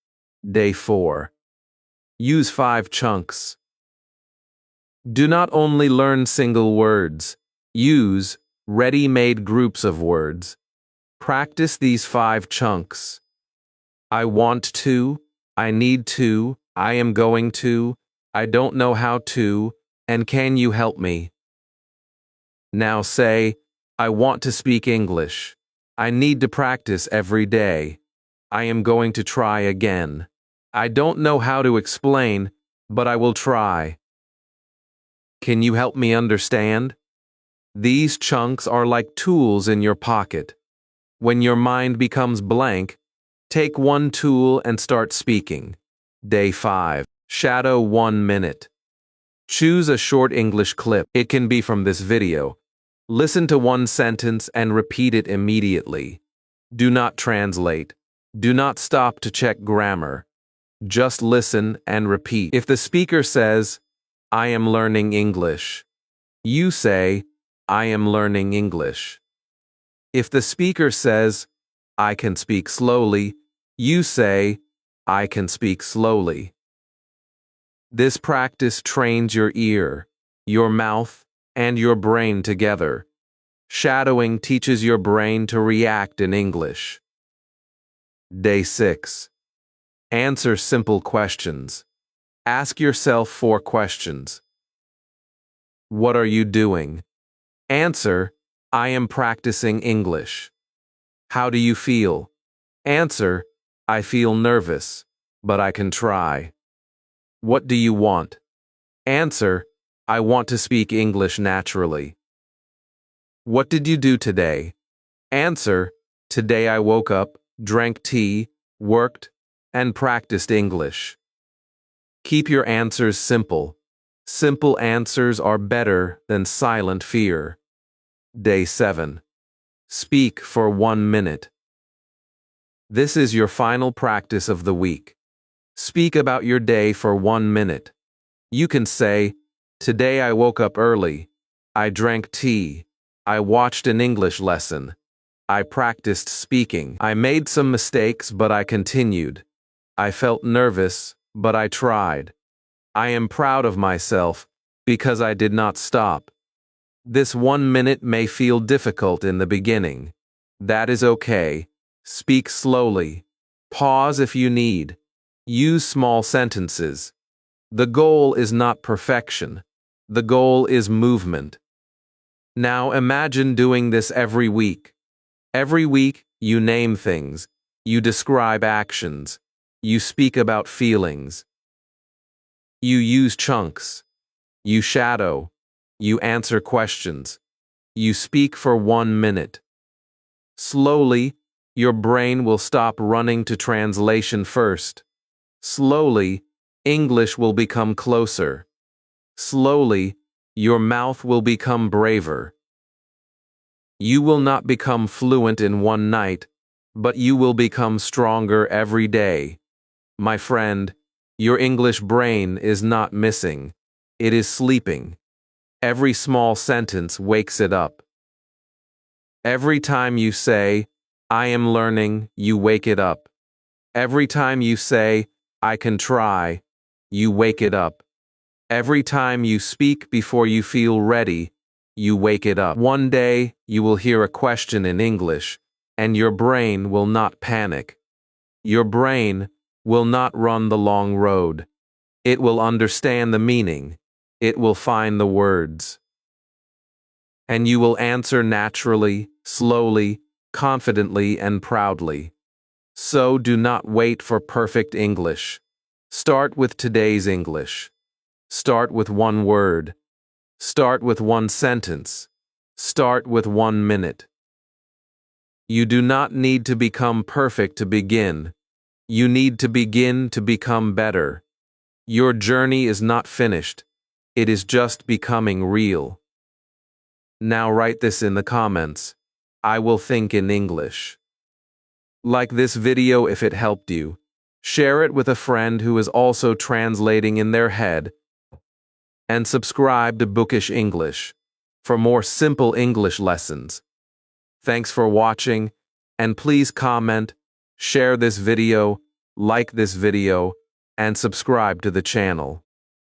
Day 4. Use 5 chunks. Do not only learn single words. Use ready-made groups of words. Practice these 5 chunks. I want to, I need to, I am going to, I don't know how to, and can you help me? Now say, I want to speak English. I need to practice every day. I am going to try again. I don't know how to explain, but I will try. Can you help me understand? These chunks are like tools in your pocket. When your mind becomes blank, take one tool and start speaking. Day 5. Shadow 1 minute. Choose a short English clip. It can be from this video. Listen to one sentence and repeat it immediately. Do not translate. Do not stop to check grammar. Just listen and repeat. If the speaker says, I am learning English, you say, I am learning English. If the speaker says, I can speak slowly, you say, I can speak slowly. This practice trains your ear, your mouth, and your brain together. Shadowing teaches your brain to react in English. Day 6. Answer simple questions. Ask yourself 4 questions. What are you doing? Answer, I am practicing English. How do you feel? Answer, I feel nervous, but I can try. What do you want? Answer, I want to speak English naturally. What did you do today? Answer, today I woke up, drank tea, worked, and practiced English. Keep your answers simple. Simple answers are better than silent fear. Day 7. Speak for 1 minute. This is your final practice of the week. Speak about your day for 1 minute. You can say, today I woke up early. I drank tea. I watched an English lesson. I practiced speaking. I made some mistakes, but I continued. I felt nervous, but I tried. I am proud of myself because I did not stop. This 1 minute may feel difficult in the beginning. That is okay. Speak slowly. Pause if you need. Use small sentences. The goal is not perfection. The goal is movement. Now imagine doing this every week. Every week, you name things. You describe actions. You speak about feelings. You use chunks. You shadow. You answer questions. You speak for 1 minute. Slowly, your brain will stop running to translation first. Slowly, English will become closer. Slowly, your mouth will become braver. You will not become fluent in one night, but you will become stronger every day. My friend, your English brain is not missing. It is sleeping. Every small sentence wakes it up. Every time you say, I am learning, you wake it up. Every time you say, I can try, you wake it up. Every time you speak before you feel ready, you wake it up. One day, you will hear a question in English, and your brain will not panic. Your brain will not run the long road. It will understand the meaning. It will find the words. And you will answer naturally, slowly, confidently, and proudly. So do not wait for perfect English. Start with today's English. Start with one word. Start with one sentence. Start with 1 minute. You do not need to become perfect to begin. You need to begin to become better. Your journey is not finished. It is just becoming real. Now write this in the comments. I will think in English. Like this video if it helped you. Share it with a friend who is also translating in their head. And subscribe to Bookish English for more simple English lessons. Thanks for watching, and please comment, share this video, like this video, and subscribe to the channel.